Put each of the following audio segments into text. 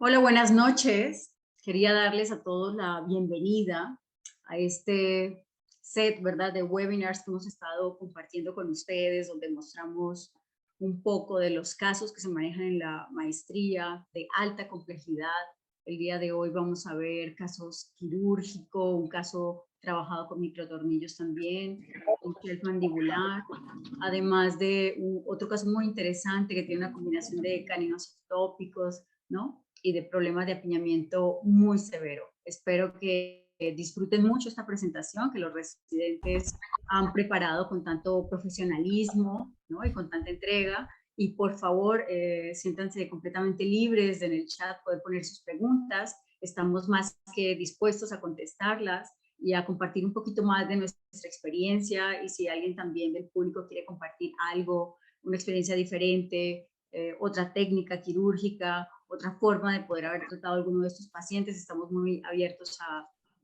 Hola, buenas noches. Quería darles a todos la bienvenida a este set, ¿verdad?, de webinars que hemos estado compartiendo con ustedes, donde mostramos un poco de los casos que se manejan en la maestría de alta complejidad. El día de hoy vamos a ver casos quirúrgicos, un caso trabajado con microtornillos también, un shelf mandibular, además de otro caso muy interesante que tiene una combinación de caninos ectópicos, ¿no?, y de problemas de apiñamiento muy severo. Espero que disfruten mucho esta presentación que los residentes han preparado con tanto profesionalismo, ¿no?, y con tanta entrega. Y por favor, siéntanse completamente libres de en el chat poder poner sus preguntas. Estamos más que dispuestos a contestarlas y a compartir un poquito más de nuestra experiencia. Y si alguien también del público quiere compartir algo, una experiencia diferente, otra técnica quirúrgica, otra forma de poder haber tratado a alguno de estos pacientes, estamos muy abiertos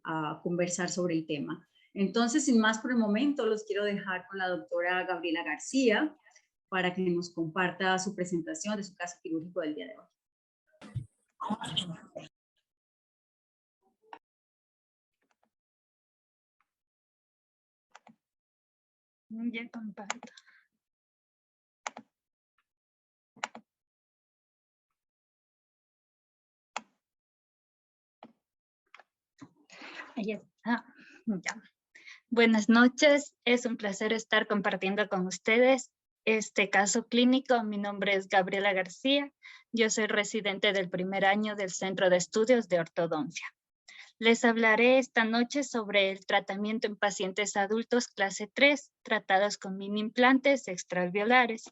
a conversar sobre el tema. Entonces, sin más por el momento, los quiero dejar con la doctora Gabriela García para que nos comparta su presentación de su caso quirúrgico del día de hoy. Ya comparto. Ahí está. Ya. Buenas noches, es un placer estar compartiendo con ustedes este caso clínico. Mi nombre es Gabriela García, yo soy residente del primer año del Centro de Estudios de Ortodoncia. Les hablaré esta noche sobre el tratamiento en pacientes adultos clase 3, tratados con mini implantes extraalveolares.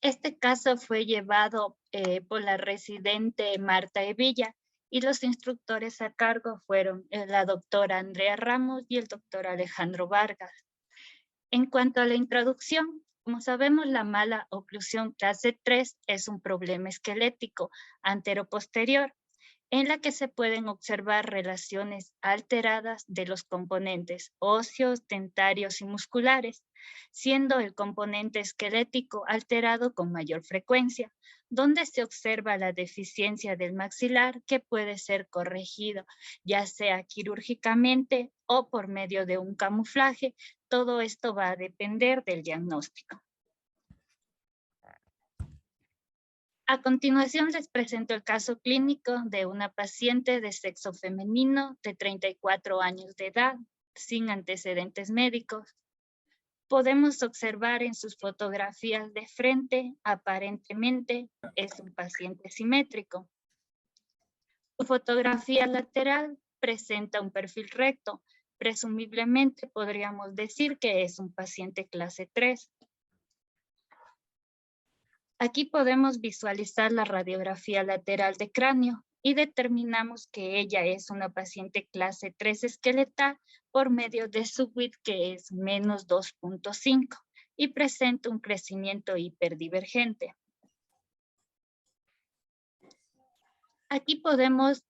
Este caso fue llevado por la residente Marta Evilla y los instructores a cargo fueron la doctora Andrea Ramos y el doctor Alejandro Vargas. En cuanto a la introducción, como sabemos, la mala oclusión clase 3 es un problema esquelético antero-posterior en la que se pueden observar relaciones alteradas de los componentes óseos, dentarios y musculares, siendo el componente esquelético alterado con mayor frecuencia, donde se observa la deficiencia del maxilar que puede ser corregido, ya sea quirúrgicamente o por medio de un camuflaje. Todo esto va a depender del diagnóstico. A continuación les presento el caso clínico de una paciente de sexo femenino de 34 años de edad, sin antecedentes médicos. Podemos observar en sus fotografías de frente, aparentemente es un paciente simétrico. Su fotografía lateral presenta un perfil recto. Presumiblemente podríamos decir que es un paciente clase 3. Aquí podemos visualizar la radiografía lateral de cráneo y determinamos que ella es una paciente clase 3 esqueletal por medio de su width, que es menos 2.5, y presenta un crecimiento hiperdivergente. Aquí podemos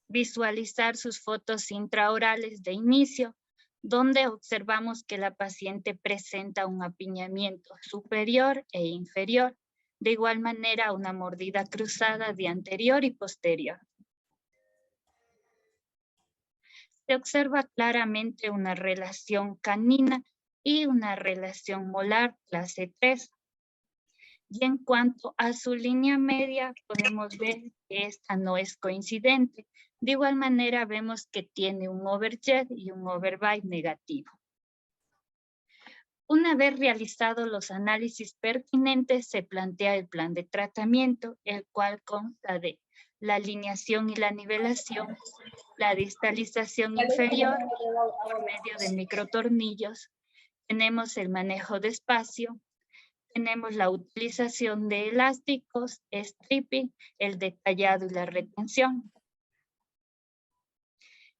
visualizar sus fotos intraorales de inicio, donde observamos que la paciente presenta un apiñamiento superior e inferior. De igual manera, una mordida cruzada de anterior y posterior. Se observa claramente una relación canina y una relación molar clase 3. Y en cuanto a su línea media, podemos ver que esta no es coincidente. De igual manera, vemos que tiene un overjet y un overbite negativo. Una vez realizados los análisis pertinentes, se plantea el plan de tratamiento, el cual consta de la alineación y la nivelación, la distalización inferior por medio de microtornillos, tenemos el manejo de espacio, tenemos la utilización de elásticos, stripping, el detallado y la retención.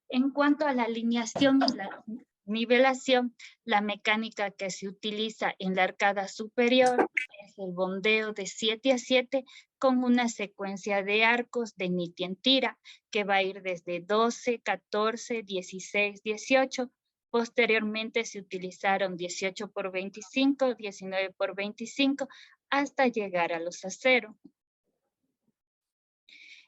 En cuanto a la alineación y la nivelación, la mecánica que se utiliza en la arcada superior es el bondeo de 7 a 7 con una secuencia de arcos de Nitti-en-Tira que va a ir desde 12, 14, 16, 18. Posteriormente se utilizaron 18 por 25, 19 por 25 hasta llegar a los aceros.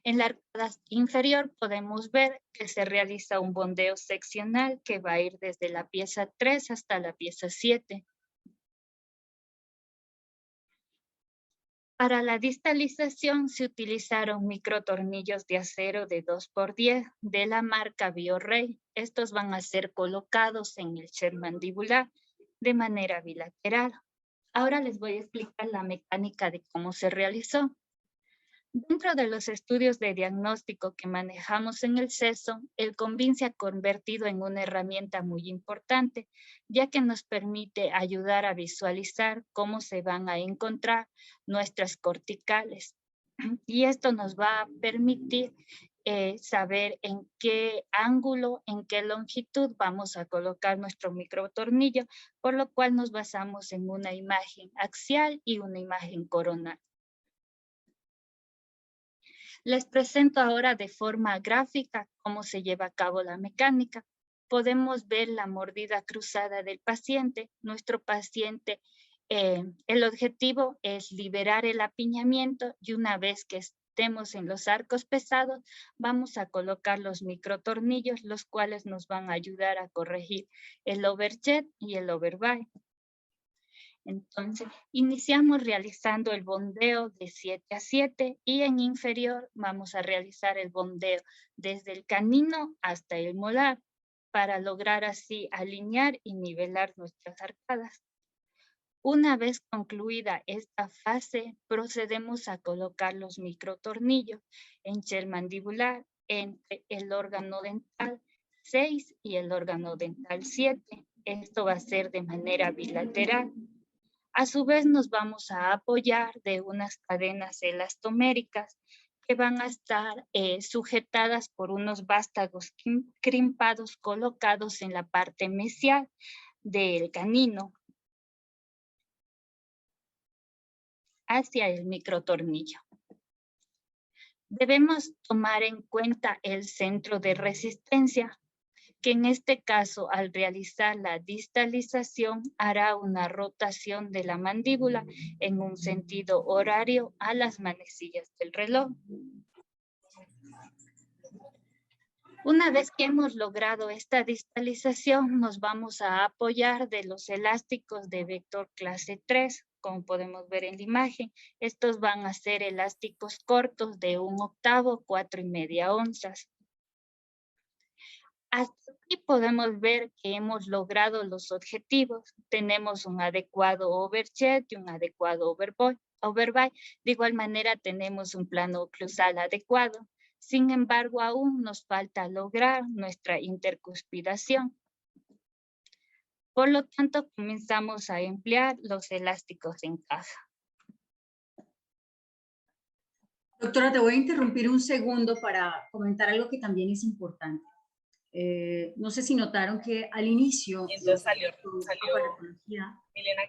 En la arcada inferior podemos ver que se realiza un bondeo seccional que va a ir desde la pieza 3 hasta la pieza 7. Para la distalización se utilizaron microtornillos de acero de 2x10 de la marca BioRay. Estos van a ser colocados en el shed mandibular de manera bilateral. Ahora les voy a explicar la mecánica de cómo se realizó. Dentro de los estudios de diagnóstico que manejamos en el CESO, el CONVIN se ha convertido en una herramienta muy importante, ya que nos permite ayudar a visualizar cómo se van a encontrar nuestras corticales. Y esto nos va a permitir saber en qué ángulo, en qué longitud vamos a colocar nuestro microtornillo, por lo cual nos basamos en una imagen axial y una imagen coronal. Les presento ahora de forma gráfica cómo se lleva a cabo la mecánica. Podemos ver la mordida cruzada del paciente. Nuestro paciente, el objetivo es liberar el apiñamiento y una vez que estemos en los arcos pesados, vamos a colocar los microtornillos, los cuales nos van a ayudar a corregir el overjet y el overbite. Entonces, iniciamos realizando el bondeo de 7 a 7 y en inferior vamos a realizar el bondeo desde el canino hasta el molar para lograr así alinear y nivelar nuestras arcadas. Una vez concluida esta fase, procedemos a colocar los microtornillos en shed mandibular entre el órgano dental 6 y el órgano dental 7. Esto va a ser de manera bilateral. A su vez nos vamos a apoyar de unas cadenas elastoméricas que van a estar sujetadas por unos vástagos crimpados colocados en la parte mesial del canino hacia el microtornillo. Debemos tomar en cuenta el centro de resistencia, que en este caso al realizar la distalización hará una rotación de la mandíbula en un sentido horario a las manecillas del reloj. Una vez que hemos logrado esta distalización, nos vamos a apoyar de los elásticos de vector clase 3, como podemos ver en la imagen. Estos van a ser elásticos cortos de 1/8, 4,5 onzas. Hasta aquí podemos ver que hemos logrado los objetivos. Tenemos un adecuado overjet y un adecuado overbite. De igual manera tenemos un plano oclusal adecuado. Sin embargo, aún nos falta lograr nuestra intercuspidación. Por lo tanto, comenzamos a emplear los elásticos en caja. Doctora, te voy a interrumpir un segundo para comentar algo que también es importante. No sé si notaron que al inicio Entonces salió Milena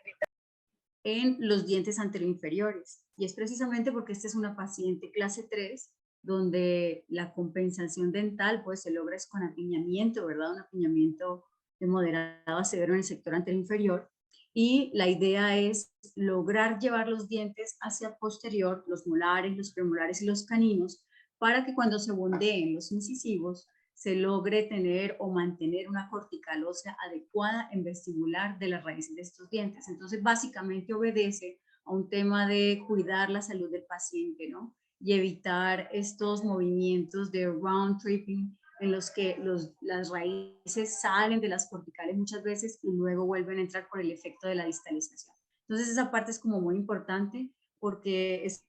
en los dientes anteroinferiores, y es precisamente porque esta es una paciente clase 3 donde la compensación dental pues se logra es con apiñamiento, ¿verdad? Un apiñamiento de moderado a severo en el sector anteroinferior, y la idea es lograr llevar los dientes hacia posterior, los molares, los premolares y los caninos, para que cuando se bondeen los incisivos se logre tener o mantener una cortical ósea adecuada en vestibular de las raíces de estos dientes. Entonces, básicamente obedece a un tema de cuidar la salud del paciente, ¿no? Y evitar estos movimientos de round tripping en los que las raíces salen de las corticales muchas veces y luego vuelven a entrar por el efecto de la distalización. Entonces, esa parte es como muy importante porque es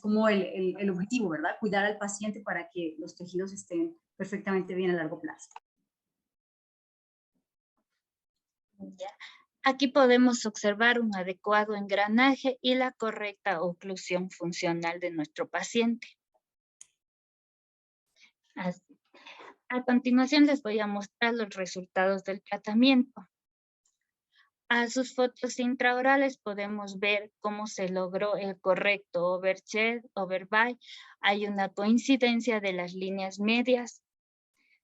como el objetivo, ¿verdad? Cuidar al paciente para que los tejidos estén perfectamente bien a largo plazo. Ya. Aquí podemos observar un adecuado engranaje y la correcta oclusión funcional de nuestro paciente. Así. A continuación les voy a mostrar los resultados del tratamiento. A sus fotos intraorales podemos ver cómo se logró el correcto overshed, overbite. Hay una coincidencia de las líneas medias.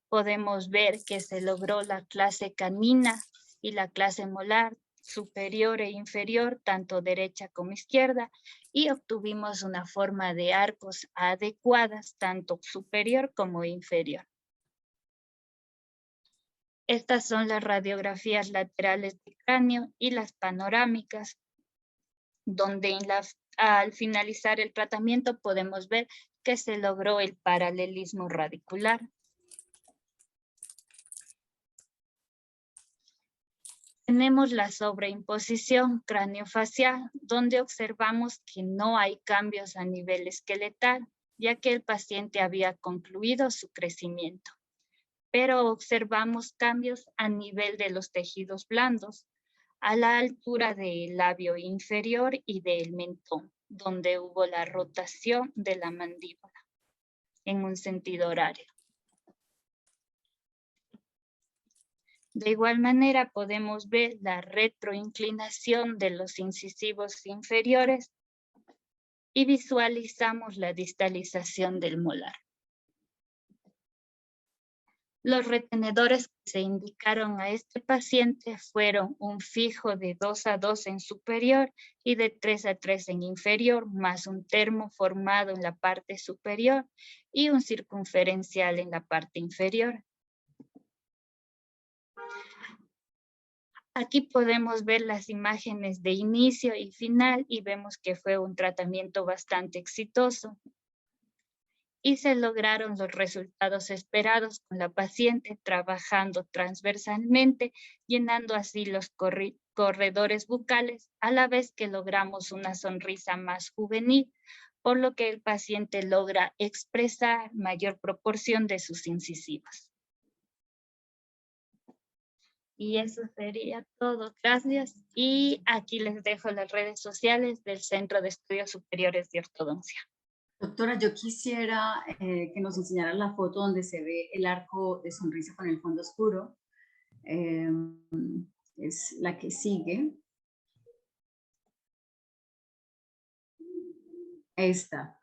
Podemos ver que se logró la clase canina y la clase molar superior e inferior, tanto derecha como izquierda, y obtuvimos una forma de arcos adecuadas, tanto superior como inferior. Estas son las radiografías laterales del cráneo y las panorámicas, donde al finalizar el tratamiento podemos ver que se logró el paralelismo radicular. Tenemos la sobreimposición craneofacial, donde observamos que no hay cambios a nivel esqueletal, ya que el paciente había concluido su crecimiento. Pero observamos cambios a nivel de los tejidos blandos, a la altura del labio inferior y del mentón, donde hubo la rotación de la mandíbula en un sentido horario. De igual manera podemos ver la retroinclinación de los incisivos inferiores y visualizamos la distalización del molar. Los retenedores que se indicaron a este paciente fueron un fijo de 2 a 2 en superior y de 3 a 3 en inferior, más un termo formado en la parte superior y un circunferencial en la parte inferior. Aquí podemos ver las imágenes de inicio y final y vemos que fue un tratamiento bastante exitoso. Y se lograron los resultados esperados con la paciente trabajando transversalmente, llenando así los corredores bucales, a la vez que logramos una sonrisa más juvenil, por lo que el paciente logra expresar mayor proporción de sus incisivos. Y eso sería todo. Gracias. Y aquí les dejo las redes sociales del Centro de Estudios Superiores de Ortodoncia. Doctora, yo quisiera que nos enseñara la foto donde se ve el arco de sonrisa con el fondo oscuro. Es la que sigue. Esta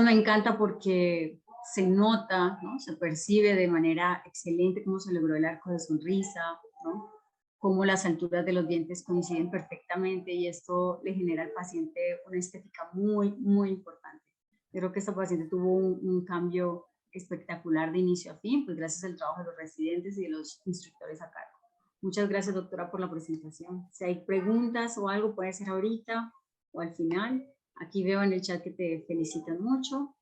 me encanta porque se nota, ¿no? Se percibe de manera excelente cómo se logró el arco de sonrisa, ¿no? Cómo las alturas de los dientes coinciden perfectamente y esto le genera al paciente una estética muy, muy importante. Creo que esta paciente tuvo un cambio espectacular de inicio a fin, pues gracias al trabajo de los residentes y de los instructores a cargo. Muchas gracias, doctora, por la presentación. Si hay preguntas o algo, puede ser ahorita o al final. Aquí veo en el chat que te felicitan mucho.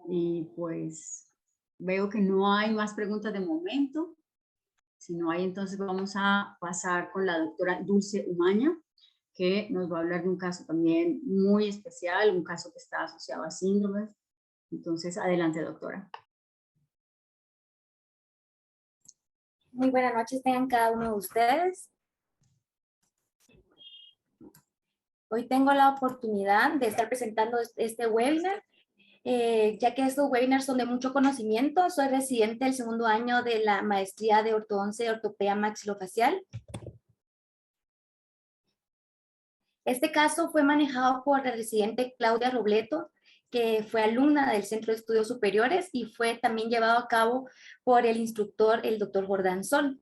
Y pues veo que no hay más preguntas de momento. Si no hay, entonces vamos a pasar con la doctora Dulce Umaña, que nos va a hablar de un caso también muy especial, un caso que está asociado a síndromes. Entonces, adelante, doctora. Muy buenas noches tengan cada uno de ustedes. Hoy tengo la oportunidad de estar presentando este webinar, ya que estos webinars son de mucho conocimiento. Soy residente del segundo año de la maestría de ortodoncia y ortopedia maxilofacial. Este caso fue manejado por la residente Claudia Robleto, que fue alumna del Centro de Estudios Superiores y fue también llevado a cabo por el instructor, el doctor Jordán Sol.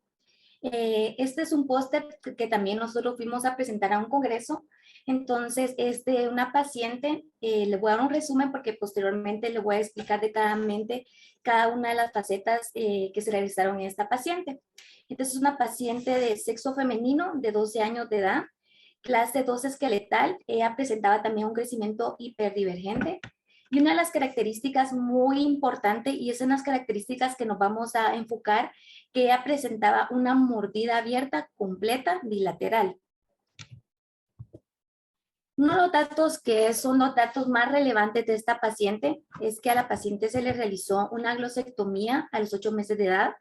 Este es un póster que también nosotros fuimos a presentar a un congreso. Entonces, una paciente, le voy a dar un resumen porque posteriormente le voy a explicar detalladamente cada una de las facetas que se realizaron en esta paciente. Entonces, es una paciente de sexo femenino de 12 años de edad, clase 2 esqueletal. Ella presentaba también un crecimiento hiperdivergente. Y una de las características muy importantes, y es en las características que nos vamos a enfocar, que ella presentaba una mordida abierta completa bilateral. Uno de los datos que son los datos más relevantes de esta paciente es que a la paciente se le realizó una glossectomía a los 8 meses de edad,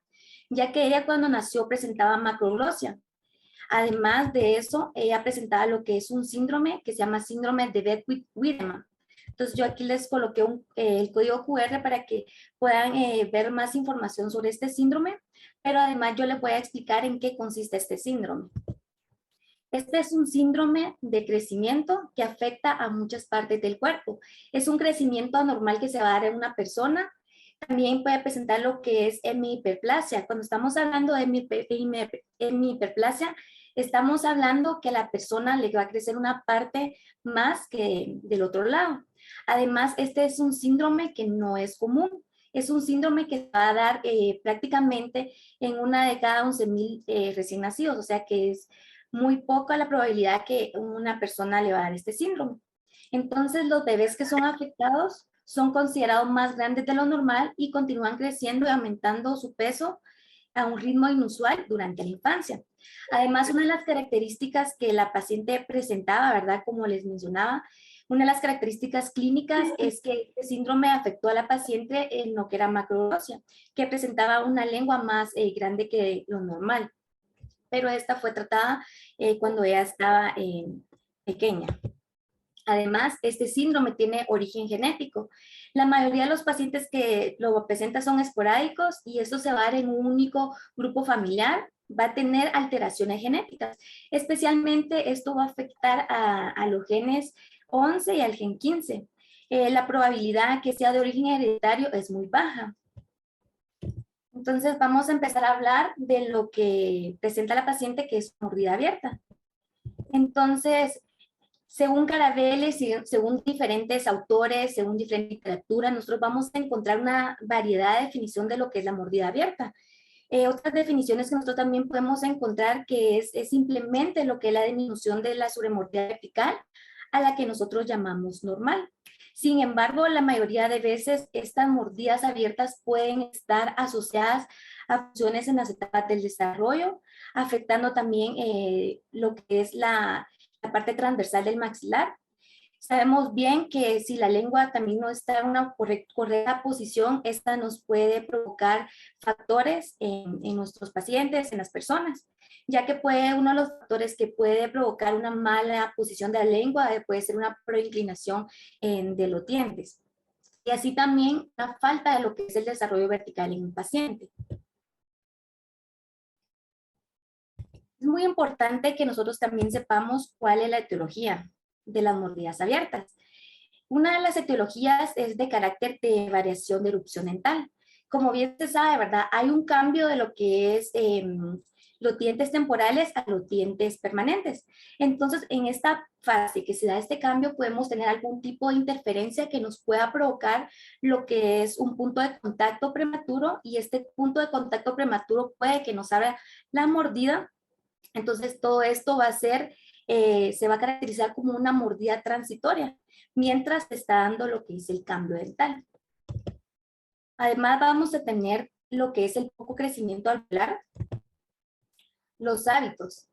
ya que ella cuando nació presentaba macroglosia. Además de eso, ella presentaba lo que es un síndrome que se llama síndrome de Beckwith-Wiedemann. Entonces yo aquí les coloqué el código QR para que puedan ver más información sobre este síndrome, pero además yo les voy a explicar en qué consiste este síndrome. Este es un síndrome de crecimiento que afecta a muchas partes del cuerpo. Es un crecimiento anormal que se va a dar en una persona. También puede presentar lo que es hemihiperplasia. Cuando estamos hablando de hemihiperplasia, estamos hablando que a la persona le va a crecer una parte más que del otro lado. Además, este es un síndrome que no es común. Es un síndrome que se va a dar prácticamente en una de cada 11,000 recién nacidos, o sea que es muy poca la probabilidad que una persona le va a dar este síndrome. Entonces, los bebés que son afectados son considerados más grandes de lo normal y continúan creciendo y aumentando su peso a un ritmo inusual durante la infancia. Además, una de las características que la paciente presentaba, ¿verdad? Como les mencionaba, una de las características clínicas es que este síndrome afectó a la paciente en lo que era macroglossia, que presentaba una lengua más grande que lo normal. Pero esta fue tratada cuando ella estaba pequeña. Además, este síndrome tiene origen genético. La mayoría de los pacientes que lo presentan son esporádicos y esto se va a dar en un único grupo familiar, va a tener alteraciones genéticas. Especialmente esto va a afectar a los genes 11 y al gen 15. La probabilidad que sea de origen hereditario es muy baja. Entonces vamos a empezar a hablar de lo que presenta la paciente, que es mordida abierta. Entonces, según Carabelli, según diferentes autores, según diferente literatura, nosotros vamos a encontrar una variedad de definición de lo que es la mordida abierta. Otras definiciones que nosotros también podemos encontrar que es simplemente lo que es la disminución de la sobremordida vertical a la que nosotros llamamos normal. Sin embargo, la mayoría de veces estas mordidas abiertas pueden estar asociadas a funciones en las etapas del desarrollo, afectando también lo que es la parte transversal del maxilar. Sabemos bien que si la lengua también no está en una correcta posición, esta nos puede provocar factores en nuestros pacientes, en las personas, ya que uno de los factores que puede provocar una mala posición de la lengua puede ser una proinclinación de los dientes. Y así también la falta de lo que es el desarrollo vertical en un paciente. Es muy importante que nosotros también sepamos cuál es la etiología de las mordidas abiertas. Una de las etiologías es de carácter de variación de erupción dental. Como bien se sabe, ¿verdad? Hay un cambio de lo que es los dientes temporales a los dientes permanentes. Entonces, en esta fase que se da este cambio, podemos tener algún tipo de interferencia que nos pueda provocar lo que es un punto de contacto prematuro, y este punto de contacto prematuro puede que nos abra la mordida. Entonces, todo esto va a ser, se va a caracterizar como una mordida transitoria, mientras se está dando lo que es el cambio dental. Además, vamos a tener lo que es el poco crecimiento alveolar, los hábitos.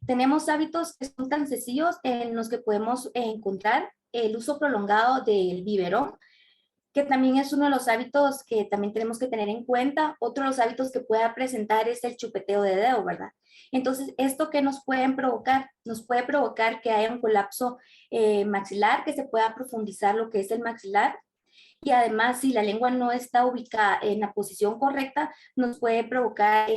Tenemos hábitos que son tan sencillos en los que podemos encontrar el uso prolongado del biberón, que también es uno de los hábitos que también tenemos que tener en cuenta. Otro de los hábitos que pueda presentar es el chupeteo de dedo, ¿verdad? Entonces, ¿esto qué nos pueden provocar? Nos puede provocar que haya un colapso maxilar, que se pueda profundizar lo que es el maxilar. Y además, si la lengua no está ubicada en la posición correcta, nos puede provocar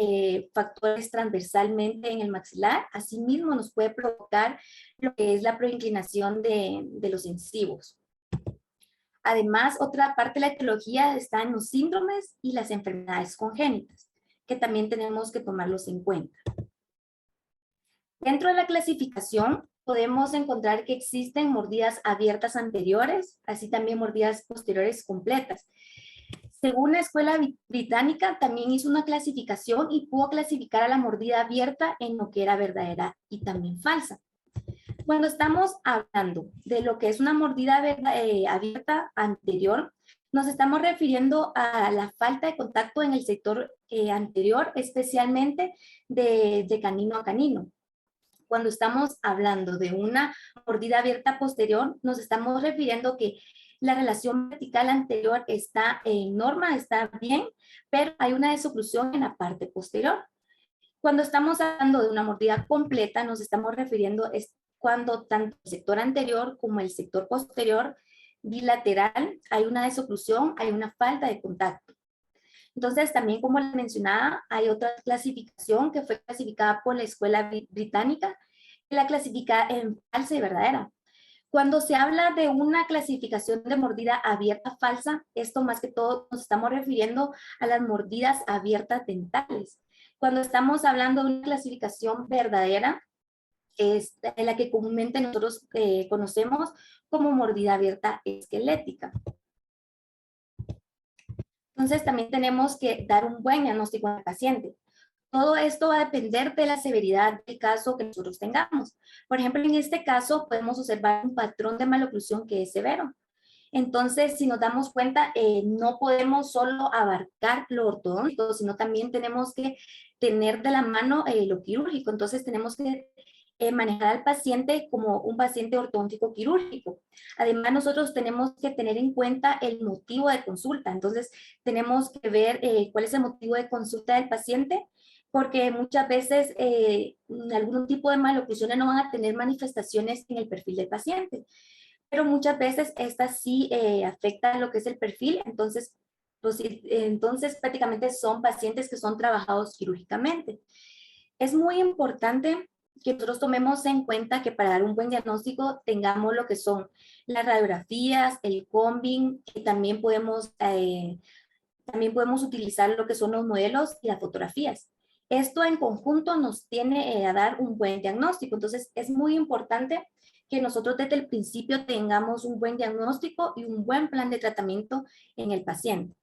factores transversalmente en el maxilar. Asimismo, nos puede provocar lo que es la proinclinación de los incisivos. Además, otra parte de la etiología está en los síndromes y las enfermedades congénitas, que también tenemos que tomarlos en cuenta. Dentro de la clasificación, podemos encontrar que existen mordidas abiertas anteriores, así también mordidas posteriores completas. Según la Escuela Británica, también hizo una clasificación y pudo clasificar a la mordida abierta en lo que era verdadera y también falsa. Cuando estamos hablando de lo que es una mordida abierta anterior, nos estamos refiriendo a la falta de contacto en el sector anterior, especialmente de canino a canino. Cuando estamos hablando de una mordida abierta posterior, nos estamos refiriendo que la relación vertical anterior está en norma, está bien, pero hay una desoclusión en la parte posterior. Cuando estamos hablando de una mordida completa, nos estamos refiriendo cuando tanto el sector anterior como el sector posterior bilateral hay una desoclusión, hay una falta de contacto. Entonces, también como les mencionaba, hay otra clasificación que fue clasificada por la Escuela Británica, la clasifica en falsa y verdadera. Cuando se habla de una clasificación de mordida abierta falsa, esto más que todo nos estamos refiriendo a las mordidas abiertas dentales. Cuando estamos hablando de una clasificación verdadera, es la que comúnmente nosotros conocemos como mordida abierta esquelética. Entonces también tenemos que dar un buen diagnóstico al paciente. Todo esto va a depender de la severidad del caso que nosotros tengamos. Por ejemplo, en este caso podemos observar un patrón de maloclusión que es severo. Entonces, si nos damos cuenta, no podemos solo abarcar lo ortodóntico, sino también tenemos que tener de la mano lo quirúrgico. Entonces, tenemos que manejar al paciente como un paciente ortodóntico quirúrgico. Además, nosotros tenemos que tener en cuenta el motivo de consulta. Entonces, tenemos que ver cuál es el motivo de consulta del paciente, porque muchas veces algún tipo de maloclusiones no van a tener manifestaciones en el perfil del paciente, pero muchas veces estas sí afectan lo que es el perfil, entonces, pues, entonces prácticamente son pacientes que son trabajados quirúrgicamente. Es muy importante que nosotros tomemos en cuenta que para dar un buen diagnóstico tengamos lo que son las radiografías, el combing, y también podemos utilizar lo que son los modelos y las fotografías. Esto en conjunto nos tiene a dar un buen diagnóstico. Entonces, es muy importante que nosotros desde el principio tengamos un buen diagnóstico y un buen plan de tratamiento en el paciente.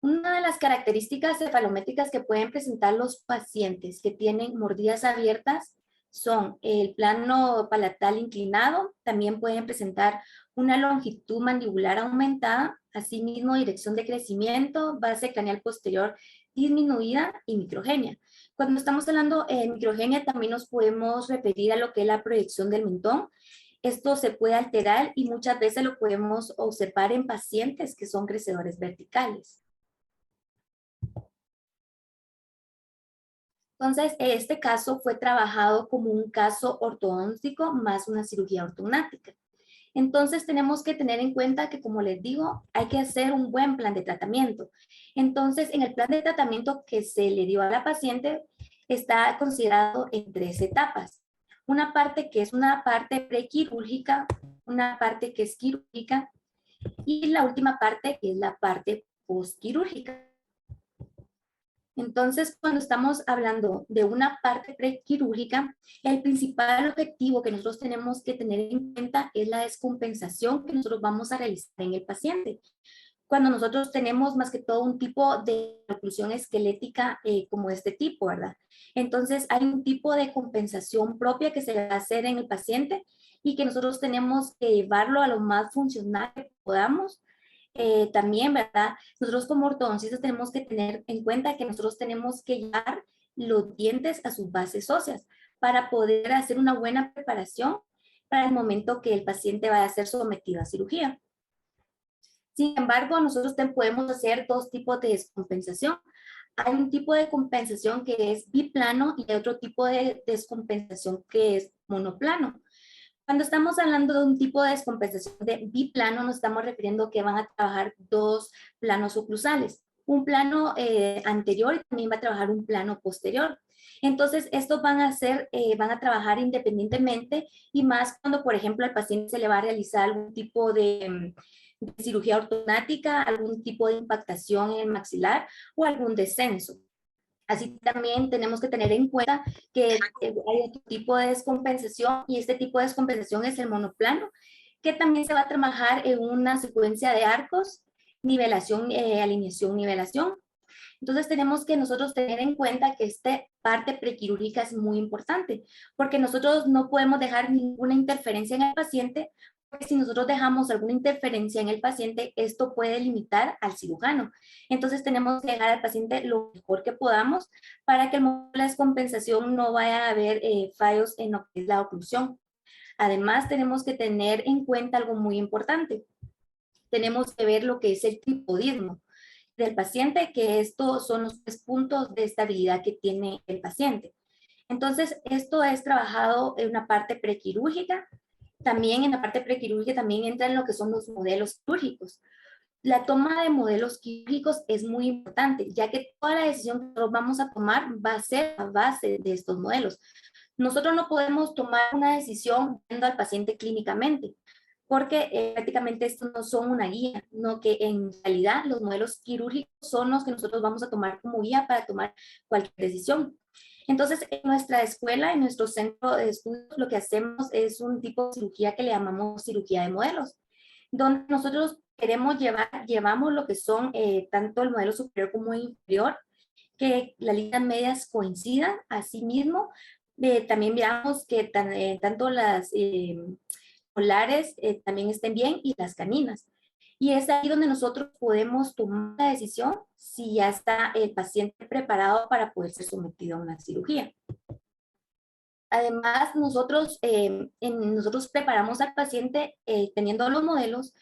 Una de las características cefalométricas que pueden presentar los pacientes que tienen mordidas abiertas son el plano palatal inclinado, también pueden presentar una longitud mandibular aumentada, asimismo dirección de crecimiento, base craneal posterior disminuida y microgenia. Cuando estamos hablando de microgenia también nos podemos referir a lo que es la proyección del mentón. Esto se puede alterar y muchas veces lo podemos observar en pacientes que son crecedores verticales. Entonces, este caso fue trabajado como un caso ortodóntico más una cirugía ortognática. Entonces, tenemos que tener en cuenta que, como les digo, hay que hacer un buen plan de tratamiento. Entonces, en el plan de tratamiento que se le dio a la paciente, está considerado en 3 etapas. Una parte que es una parte prequirúrgica, una parte que es quirúrgica y la última parte que es la parte postquirúrgica. Entonces, cuando estamos hablando de una parte prequirúrgica, el principal objetivo que nosotros tenemos que tener en cuenta es la descompensación que nosotros vamos a realizar en el paciente. Cuando nosotros tenemos más que todo un tipo de oclusión esquelética como este tipo, ¿verdad? Entonces, hay un tipo de compensación propia que se va a hacer en el paciente y que nosotros tenemos que llevarlo a lo más funcional que podamos. También, ¿verdad? Nosotros como ortodoncistas tenemos que tener en cuenta que nosotros tenemos que llevar los dientes a sus bases óseas para poder hacer una buena preparación para el momento que el paciente vaya a ser sometido a cirugía. Sin embargo, nosotros podemos hacer 2 tipos de descompensación. Hay un tipo de compensación que es biplano y hay otro tipo de descompensación que es monoplano. Cuando estamos hablando de un tipo de descompensación de biplano, nos estamos refiriendo que van a trabajar 2 planos oclusales. Un plano anterior y también va a trabajar un plano posterior. Entonces, estos van a trabajar independientemente y más cuando, por ejemplo, al paciente se le va a realizar algún tipo de cirugía ortognática, algún tipo de impactación en el maxilar o algún descenso. Así también tenemos que tener en cuenta que hay otro tipo de descompensación y este tipo de descompensación es el monoplano, que también se va a trabajar en una secuencia de arcos, nivelación, alineación, nivelación. Entonces tenemos que nosotros tener en cuenta que esta parte prequirúrgica es muy importante, porque nosotros no podemos dejar ninguna interferencia en el paciente, porque si nosotros dejamos alguna interferencia en el paciente, esto puede limitar al cirujano. Entonces tenemos que dejar al paciente lo mejor que podamos para que el momento de la descompensación no vaya a haber fallos en lo que es la oclusión. Además, tenemos que tener en cuenta algo muy importante. Tenemos que ver lo que es el tripodismo del paciente, que estos son los 3 puntos de estabilidad que tiene el paciente. Entonces, esto es trabajado en una parte prequirúrgica. También en la parte prequirúrgica también entran lo que son los modelos quirúrgicos. La toma de modelos quirúrgicos es muy importante, ya que toda la decisión que nosotros vamos a tomar va a ser a base de estos modelos. Nosotros no podemos tomar una decisión viendo al paciente clínicamente, porque prácticamente estos no son una guía, no, que en realidad los modelos quirúrgicos son los que nosotros vamos a tomar como guía para tomar cualquier decisión. Entonces, en nuestra escuela, en nuestro centro de estudios, lo que hacemos es un tipo de cirugía que le llamamos cirugía de modelos, donde nosotros llevamos lo que son tanto el modelo superior como el inferior, que las líneas medias coincidan. Asimismo, también veamos que tanto las polares también estén bien y las caninas. Y es ahí donde nosotros podemos tomar la decisión si ya está el paciente preparado para poder ser sometido a una cirugía. Además, nosotros preparamos al paciente teniendo los modelos.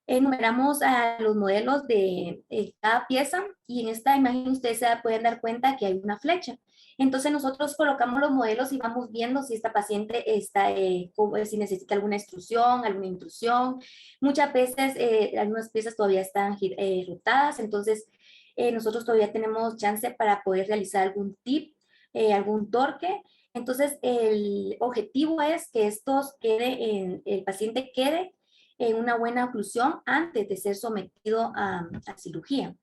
Enumeramos a los modelos de cada pieza y en esta imagen ustedes se pueden dar cuenta que hay una flecha. Entonces nosotros colocamos los modelos y vamos viendo si esta paciente está, si necesita alguna extrusión, alguna intrusión. Muchas veces algunas piezas todavía están rotadas, entonces nosotros todavía tenemos chance para poder realizar algún tip, algún torque. Entonces el objetivo es que el paciente quede en una buena oclusión antes de ser sometido a cirugía.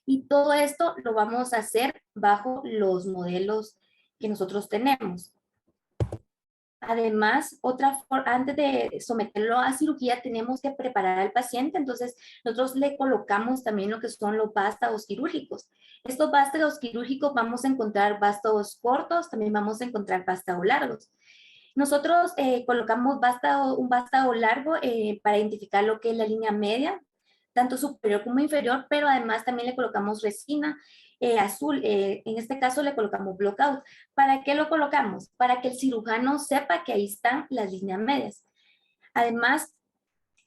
Y todo esto lo vamos a hacer bajo los modelos que nosotros tenemos. Además, antes de someterlo a cirugía, tenemos que preparar al paciente. Entonces, nosotros le colocamos también lo que son los vástagos quirúrgicos. Estos vástagos quirúrgicos vamos a encontrar vástagos cortos, también vamos a encontrar vástagos largos. Nosotros colocamos un vástago largo para identificar lo que es la línea media, tanto superior como inferior, pero además también le colocamos resina azul. En este caso le colocamos blockout. ¿Para qué lo colocamos? Para que el cirujano sepa que ahí están las líneas medias. Además,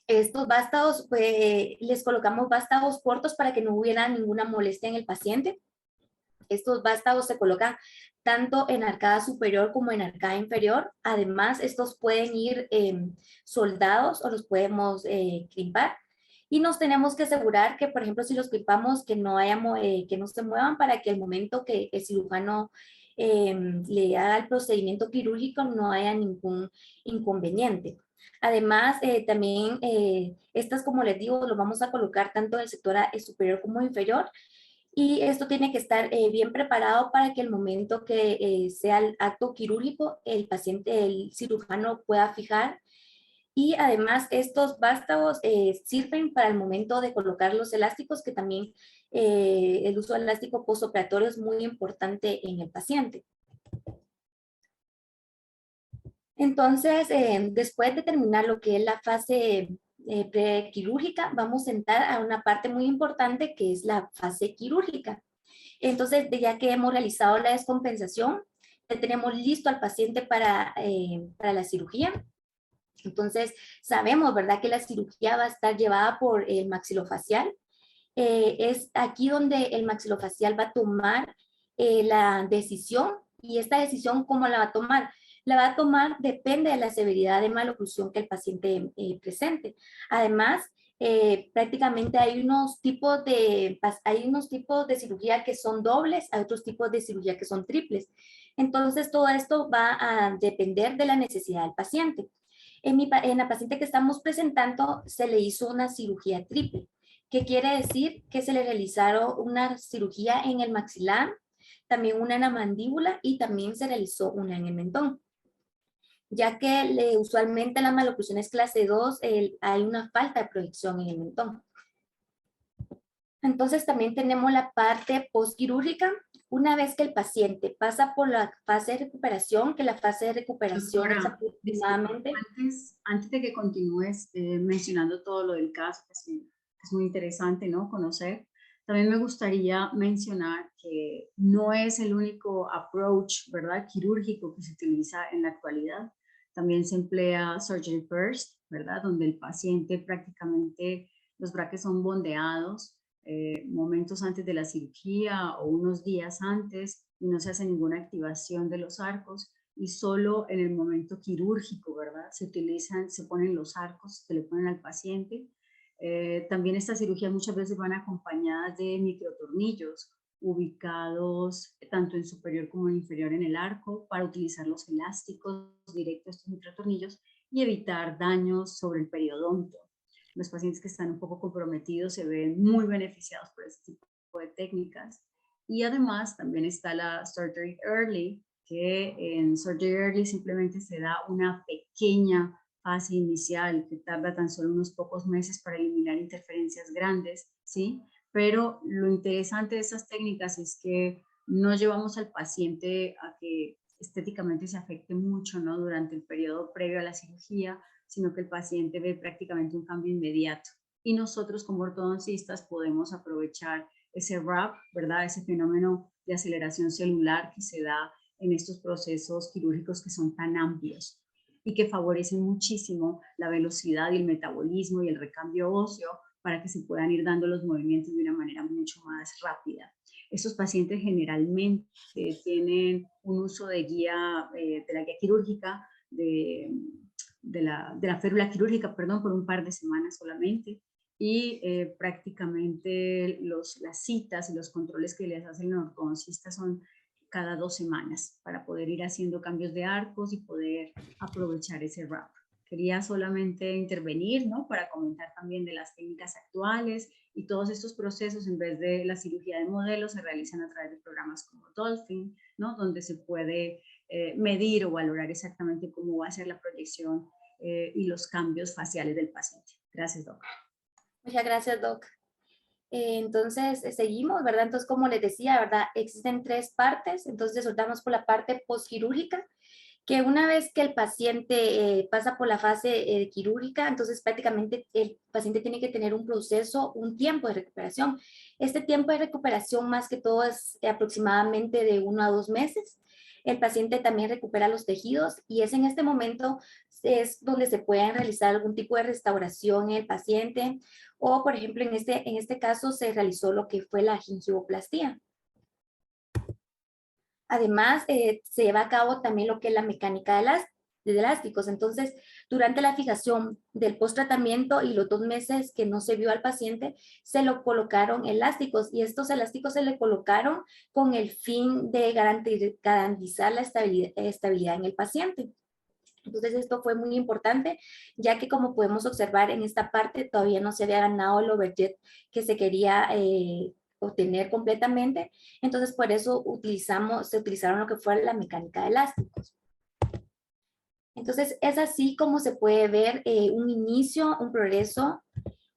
estos vástagos, les colocamos vástagos cortos para que no hubiera ninguna molestia en el paciente. Estos vástagos se colocan tanto en arcada superior como en arcada inferior. Además, estos pueden ir soldados o los podemos crimpar. Y nos tenemos que asegurar que, por ejemplo, si los crimpamos, que no se muevan para que el momento que el cirujano le haga el procedimiento quirúrgico no haya ningún inconveniente. Además, también estas, como les digo, lo vamos a colocar tanto en el sector superior como inferior. Y esto tiene que estar bien preparado para que el momento que sea el acto quirúrgico, el cirujano pueda fijar. Y además estos vástagos sirven para el momento de colocar los elásticos, que también el uso del elástico postoperatorio es muy importante en el paciente. Entonces, después de terminar lo que es la fase prequirúrgica, vamos a entrar a una parte muy importante que es la fase quirúrgica. Entonces, ya que hemos realizado la descompensación, ya tenemos listo al paciente para la cirugía. Entonces, sabemos, ¿verdad?, que la cirugía va a estar llevada por el maxilofacial. Es aquí donde el maxilofacial va a tomar la decisión, y esta decisión, ¿cómo la va a tomar? La va a tomar, depende de la severidad de maloclusión que el paciente presente. Además, prácticamente hay unos tipos de cirugía que son dobles, hay otros tipos de cirugía que son triples. Entonces, todo esto va a depender de la necesidad del paciente. En la paciente que estamos presentando se le hizo una cirugía triple, que quiere decir que se le realizaron una cirugía en el maxilar, también una en la mandíbula y también se realizó una en el mentón, ya que usualmente en las maloclusiones clase 2 hay una falta de proyección en el mentón. Entonces también tenemos la parte postquirúrgica. Una vez que el paciente pasa por la fase de recuperación, que la fase de recuperación es aproximadamente... Antes de que continúes mencionando todo lo del caso, que es muy interesante, ¿no?, conocer, también me gustaría mencionar que no es el único approach, ¿verdad?, quirúrgico que se utiliza en la actualidad. También se emplea surgery first, ¿verdad?, donde el paciente prácticamente, los brackets son bondeados momentos antes de la cirugía o unos días antes, y no se hace ninguna activación de los arcos, y solo en el momento quirúrgico, ¿verdad?, se ponen los arcos, se le ponen al paciente. También estas cirugías muchas veces van acompañadas de microtornillos ubicados tanto en superior como en inferior en el arco para utilizar los elásticos directos a estos microtornillos y evitar daños sobre el periodonto. Los pacientes que están un poco comprometidos se ven muy beneficiados por este tipo de técnicas. Y además también está la Surgery Early, que en Surgery Early simplemente se da una pequeña fase inicial que tarda tan solo unos pocos meses para eliminar interferencias grandes, ¿sí? Pero lo interesante de estas técnicas es que no llevamos al paciente a que estéticamente se afecte mucho, ¿no? Durante el periodo previo a la cirugía, sino que el paciente ve prácticamente un cambio inmediato. Y nosotros como ortodoncistas podemos aprovechar ese RAP, ¿verdad? Ese fenómeno de aceleración celular que se da en estos procesos quirúrgicos que son tan amplios y que favorecen muchísimo la velocidad y el metabolismo y el recambio óseo para que se puedan ir dando los movimientos de una manera mucho más rápida. Estos pacientes generalmente tienen un uso de guía, de la guía quirúrgica, de la férula quirúrgica, perdón, por un par de semanas solamente, y prácticamente las citas y los controles que les hacen los ortodoncistas son cada 2 semanas para poder ir haciendo cambios de arcos y poder aprovechar ese wrap. Quería solamente intervenir, ¿no? Para comentar también de las técnicas actuales y todos estos procesos, en vez de la cirugía de modelo, se realizan a través de programas como Dolphin, ¿no? Donde se puede medir o valorar exactamente cómo va a ser la proyección y los cambios faciales del paciente. Gracias, Doc. Muchas gracias, Doc. Entonces, seguimos, ¿verdad? Entonces, como les decía, ¿verdad? Existen 3 partes. Entonces, soltamos por la parte postquirúrgica, que una vez que el paciente pasa por la fase quirúrgica, entonces prácticamente el paciente tiene que tener un proceso, un tiempo de recuperación. Este tiempo de recuperación más que todo es aproximadamente de 1 a 2 meses. El paciente también recupera los tejidos y es en este momento es donde se pueden realizar algún tipo de restauración en el paciente o, por ejemplo, en este caso se realizó lo que fue la gingivoplastía. Además, se lleva a cabo también lo que es la mecánica de elásticos. Entonces, durante la fijación del post-tratamiento y los 2 meses que no se vio al paciente, se lo colocaron elásticos y estos elásticos se le colocaron con el fin de garantizar la estabilidad en el paciente. Entonces, esto fue muy importante, ya que como podemos observar en esta parte, todavía no se había ganado el overjet que se quería obtener completamente. Entonces, por eso se utilizaron lo que fue la mecánica de elásticos. Entonces, es así como se puede ver un inicio, un progreso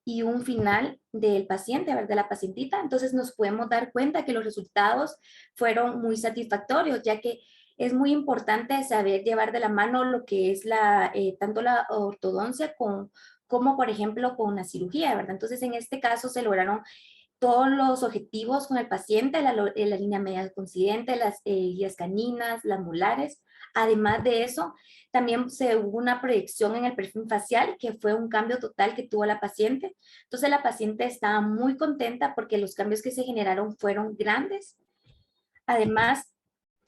y un final del paciente, de la pacientita. Entonces, nos podemos dar cuenta que los resultados fueron muy satisfactorios, ya que es muy importante saber llevar de la mano lo que es tanto la ortodoncia como, por ejemplo, con la cirugía, ¿verdad? Entonces, en este caso se lograron todos los objetivos con el paciente, la línea media coincidente, las guías caninas, las molares. Además de eso, también hubo una proyección en el perfil facial, que fue un cambio total que tuvo la paciente. Entonces, la paciente estaba muy contenta porque los cambios que se generaron fueron grandes. Además,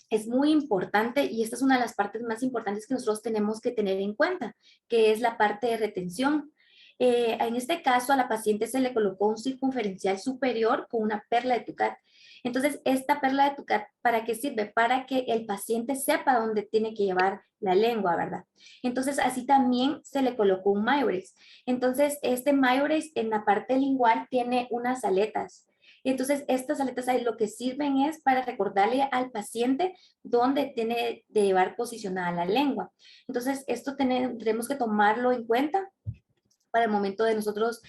es muy importante, y esta es una de las partes más importantes que nosotros tenemos que tener en cuenta, que es la parte de retención. En este caso, a la paciente se le colocó un circunferencial superior con una perla de Tucat. Entonces, esta perla de Tucat, ¿para qué sirve? Para que el paciente sepa dónde tiene que llevar la lengua, ¿verdad? Entonces, así también se le colocó un Myobrace. Entonces, este Myobrace en la parte lingual tiene unas aletas. Entonces, estas aletas lo que sirven es para recordarle al paciente dónde tiene de llevar posicionada la lengua. Entonces, esto tenemos que tomarlo en cuenta para el momento de nosotros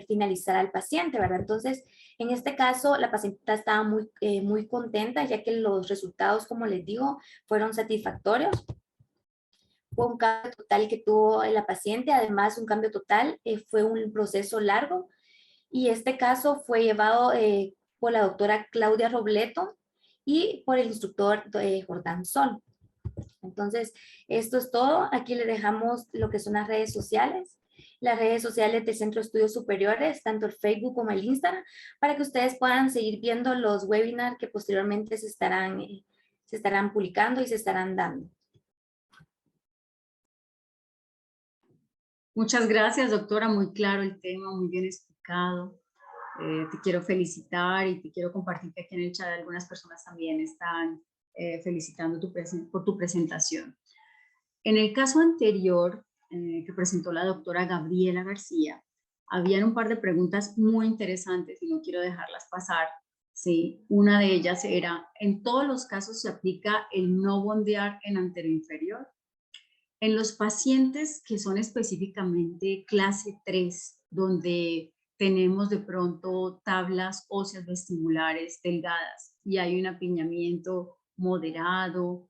finalizar al paciente, ¿verdad? Entonces, en este caso, la paciente estaba muy contenta, ya que los resultados, como les digo, fueron satisfactorios. Fue un cambio total que tuvo la paciente, además un cambio total, fue un proceso largo, y este caso fue llevado por la doctora Claudia Robleto y por el instructor Jordán Sol. Entonces, esto es todo. Aquí le dejamos lo que son las redes sociales del Centro de Estudios Superiores, tanto el Facebook como el Instagram, para que ustedes puedan seguir viendo los webinars que posteriormente se estarán publicando y se estarán dando. Muchas gracias, doctora. Muy claro el tema, muy bien explicado. Te quiero felicitar y te quiero compartir que aquí en el chat algunas personas también están felicitando por tu presentación. En el caso anterior que presentó la doctora Gabriela García, habían un par de preguntas muy interesantes y no quiero dejarlas pasar. Sí, una de ellas era, ¿en todos los casos se aplica el no bondear en anteroinferior? En los pacientes que son específicamente clase 3, donde tenemos de pronto tablas óseas vestibulares delgadas y hay un apiñamiento moderado,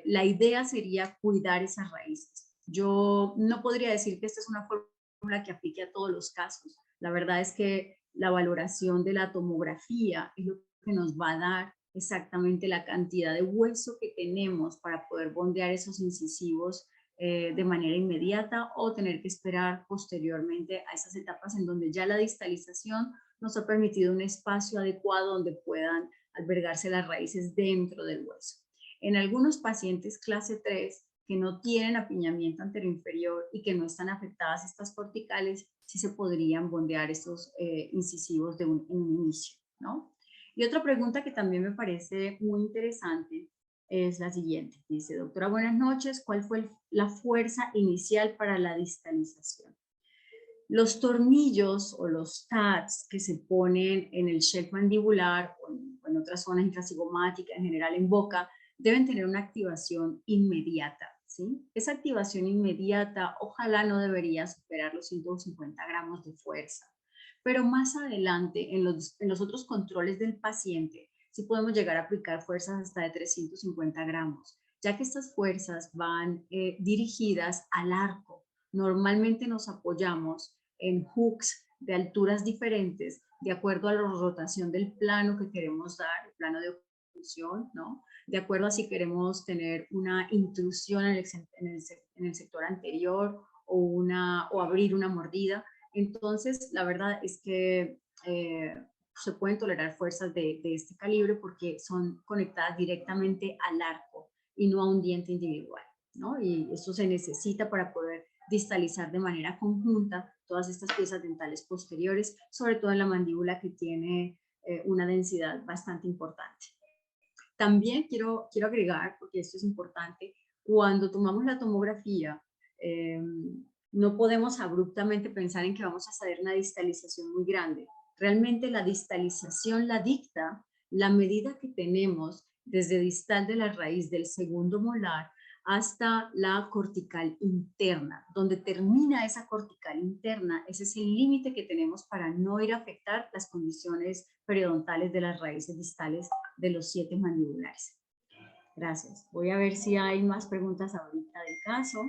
la idea sería cuidar esas raíces. Yo no podría decir que esta es una fórmula que aplique a todos los casos. La verdad es que la valoración de la tomografía es lo que nos va a dar exactamente la cantidad de hueso que tenemos para poder bondear esos incisivos de manera inmediata o tener que esperar posteriormente a esas etapas en donde ya la distalización nos ha permitido un espacio adecuado donde puedan albergarse las raíces dentro del hueso. En algunos pacientes clase 3 que no tienen apiñamiento anteroinferior y que no están afectadas estas corticales, sí se podrían bondear estos incisivos en un inicio, ¿no? Y otra pregunta que también me parece muy interesante es la siguiente. Dice, doctora, buenas noches. ¿Cuál fue la fuerza inicial para la distalización? Los tornillos o los tabs que se ponen en el shelf mandibular o en otras zonas intracigomáticas, en general en boca, deben tener una activación inmediata. ¿Sí? Esa activación inmediata ojalá no debería superar los 150 gramos de fuerza. Pero más adelante, en los otros controles del paciente, sí podemos llegar a aplicar fuerzas hasta de 350 gramos, ya que estas fuerzas van dirigidas al arco. Normalmente nos apoyamos en hooks de alturas diferentes de acuerdo a la rotación del plano que queremos dar, el plano de oclusión, ¿no? De acuerdo a si queremos tener una intrusión en el sector anterior o abrir una mordida. Entonces, la verdad es que se pueden tolerar fuerzas de este calibre porque son conectadas directamente al arco y no a un diente individual, ¿no? Y eso se necesita para poder distalizar de manera conjunta todas estas piezas dentales posteriores, sobre todo en la mandíbula que tiene una densidad bastante importante. También quiero agregar, porque esto es importante, cuando tomamos la tomografía, no podemos abruptamente pensar en que vamos a hacer una distalización muy grande. Realmente la distalización la dicta la medida que tenemos desde distal de la raíz del segundo molar hasta la cortical interna. Donde termina esa cortical interna, ese es el límite que tenemos para no ir a afectar las condiciones periodontales de las raíces distales de los 7 mandibulares. Gracias. Voy a ver si hay más preguntas ahorita del caso.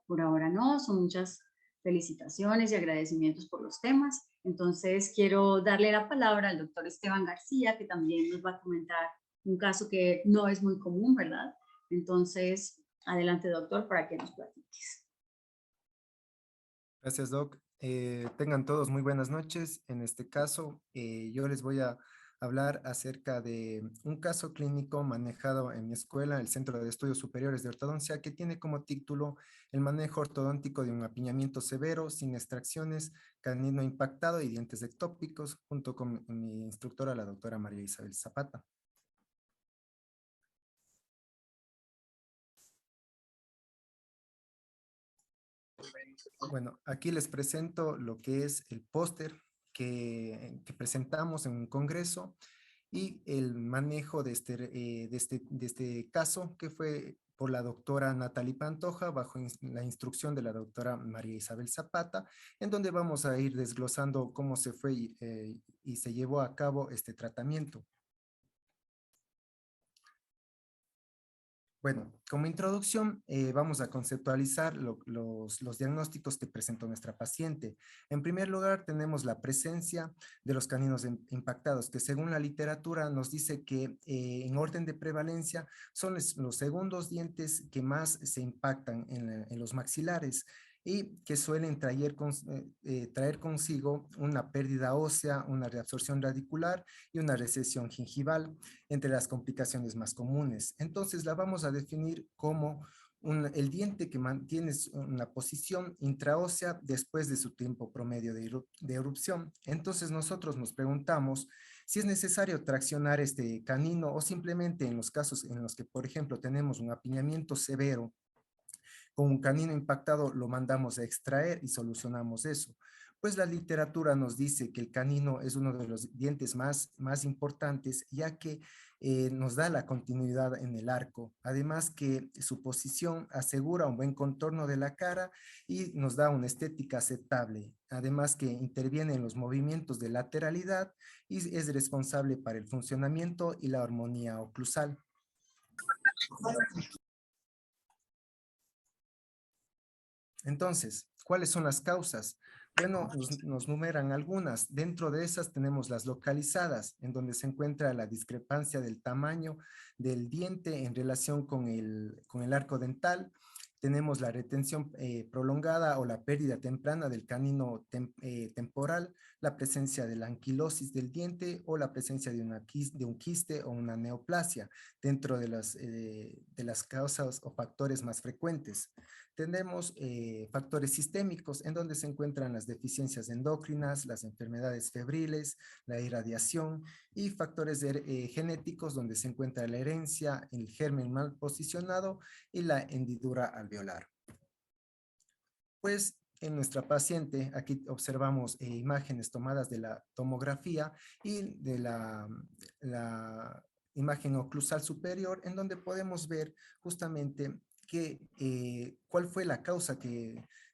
Por ahora no, son muchas felicitaciones y agradecimientos por los temas. Entonces quiero darle la palabra al doctor Esteban García, que también nos va a comentar un caso que no es muy común, ¿verdad? Entonces, adelante doctor para que nos platiques. Gracias, Doc. Tengan todos muy buenas noches. En este caso, yo les voy a hablar acerca de un caso clínico manejado en mi escuela, el Centro de Estudios Superiores de Ortodoncia, que tiene como título el manejo ortodóntico de un apiñamiento severo, sin extracciones, canino impactado y dientes ectópicos, junto con mi instructora, la doctora María Isabel Zapata. Bueno, aquí les presento lo que es el póster que presentamos en un congreso y el manejo de este caso que fue por la doctora Natalie Pantoja bajo la instrucción de la doctora María Isabel Zapata, en donde vamos a ir desglosando cómo se fue y se llevó a cabo este tratamiento. Bueno, como introducción vamos a conceptualizar los diagnósticos que presentó nuestra paciente. En primer lugar, tenemos la presencia de los caninos impactados, que según la literatura nos dice que en orden de prevalencia son los segundos dientes que más se impactan en los maxilares y que suelen traer consigo una pérdida ósea, una reabsorción radicular y una recesión gingival entre las complicaciones más comunes. Entonces la vamos a definir como el diente que mantiene una posición intraósea después de su tiempo promedio de erupción. Entonces nosotros nos preguntamos si es necesario traccionar este canino o simplemente en los casos en los que, por ejemplo, tenemos un apiñamiento severo con un canino impactado, lo mandamos a extraer y solucionamos eso. Pues la literatura nos dice que el canino es uno de los dientes más importantes, ya que nos da la continuidad en el arco. Además que su posición asegura un buen contorno de la cara y nos da una estética aceptable. Además que interviene en los movimientos de lateralidad y es responsable para el funcionamiento y la armonía oclusal. Entonces, ¿cuáles son las causas? Bueno, nos numeran algunas. Dentro de esas tenemos las localizadas, en donde se encuentra la discrepancia del tamaño del diente en relación con el arco dental. Tenemos la retención prolongada o la pérdida temprana del canino temporal, la presencia de la anquilosis del diente o la presencia de un quiste o una neoplasia dentro de las causas o factores más frecuentes. Tenemos factores sistémicos en donde se encuentran las deficiencias endocrinas, las enfermedades febriles, la irradiación y factores genéticos donde se encuentra la herencia, el germen mal posicionado y la hendidura alveolar. Pues en nuestra paciente, aquí observamos imágenes tomadas de la tomografía y de la imagen oclusal superior, en donde podemos ver justamente cuál fue la causa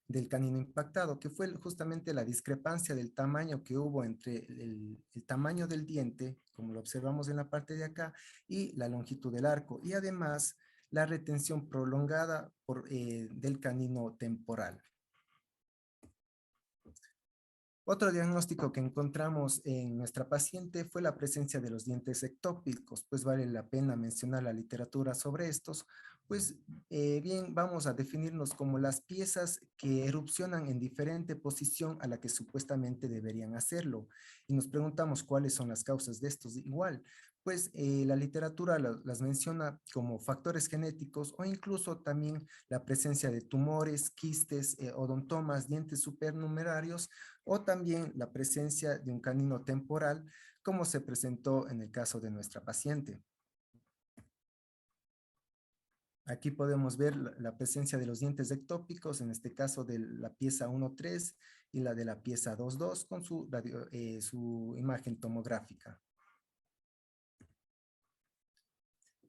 del canino impactado, que fue justamente la discrepancia del tamaño que hubo entre el tamaño del diente, como lo observamos en la parte de acá, y la longitud del arco, y además la retención prolongada del canino temporal. Otro diagnóstico que encontramos en nuestra paciente fue la presencia de los dientes ectópicos, pues vale la pena mencionar la literatura sobre estos, pues bien, vamos a definirnos como las piezas que erupcionan en diferente posición a la que supuestamente deberían hacerlo. Y nos preguntamos cuáles son las causas de estos. Igual, pues la literatura las menciona como factores genéticos o incluso también la presencia de tumores, quistes, odontomas, dientes supernumerarios o también la presencia de un canino temporal, como se presentó en el caso de nuestra paciente. Aquí podemos ver la presencia de los dientes ectópicos, en este caso de la pieza 1.3 y la de la pieza 2.2 con su imagen tomográfica.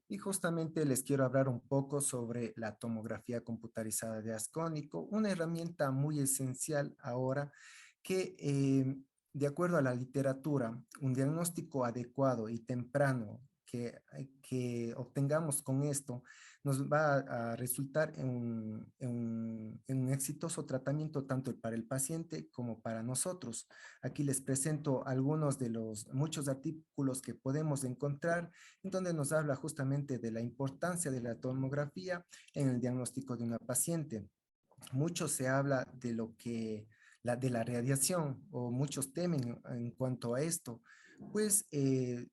Y justamente les quiero hablar un poco sobre la tomografía computarizada de ascónico, una herramienta muy esencial ahora que, de acuerdo a la literatura, un diagnóstico adecuado y temprano que obtengamos con esto nos va a resultar en un exitoso tratamiento tanto para el paciente como para nosotros. Aquí les presento algunos de los muchos artículos que podemos encontrar en donde nos habla justamente de la importancia de la tomografía en el diagnóstico de una paciente. Mucho se habla de de la radiación, o muchos temen en cuanto a esto, pues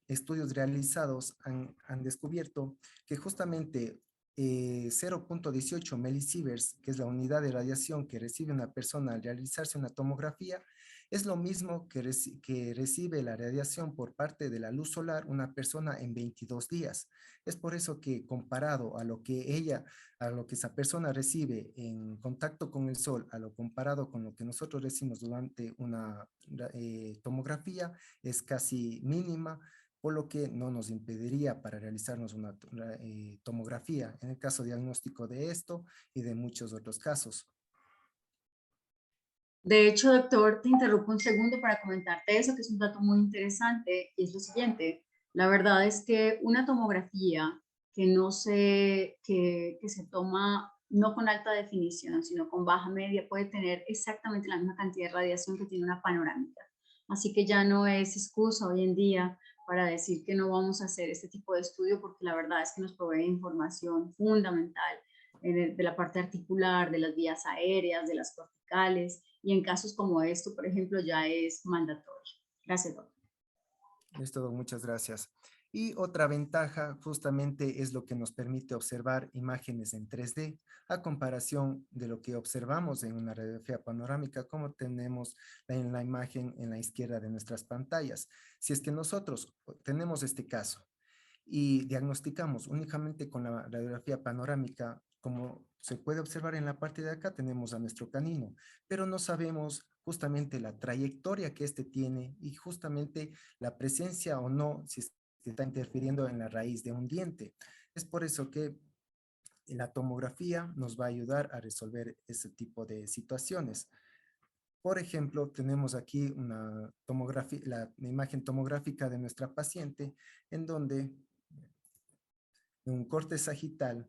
estudios realizados han descubierto que justamente 0.18 milisieverts, que es la unidad de radiación que recibe una persona al realizarse una tomografía, es lo mismo que recibe la radiación por parte de la luz solar una persona en 22 días. Es por eso que comparado a lo que esa persona recibe en contacto con el sol, a lo comparado con lo que nosotros recibimos durante una tomografía, es casi mínima, por lo que no nos impediría para realizarnos una tomografía, en el caso diagnóstico de esto y de muchos otros casos. De hecho, doctor, te interrumpo un segundo para comentarte eso, que es un dato muy interesante, y es lo siguiente. La verdad es que una tomografía que se toma no con alta definición, sino con baja media, puede tener exactamente la misma cantidad de radiación que tiene una panorámica. Así que ya no es excusa hoy en día para decir que no vamos a hacer este tipo de estudio, porque la verdad es que nos provee información fundamental de la parte articular, de las vías aéreas, de las corticales, y en casos como esto, por ejemplo, ya es mandatorio. Gracias, doctor. Es todo, muchas gracias. Y otra ventaja justamente es lo que nos permite observar imágenes en 3D a comparación de lo que observamos en una radiografía panorámica, como tenemos en la imagen en la izquierda de nuestras pantallas. Si es que nosotros tenemos este caso y diagnosticamos únicamente con la radiografía panorámica, como se puede observar en la parte de acá, tenemos a nuestro canino, pero no sabemos justamente la trayectoria que éste tiene y justamente la presencia o no, si está interfiriendo en la raíz de un diente. Es por eso que la tomografía nos va a ayudar a resolver ese tipo de situaciones. Por ejemplo, tenemos aquí una tomografía, la imagen tomográfica de nuestra paciente, en donde en un corte sagital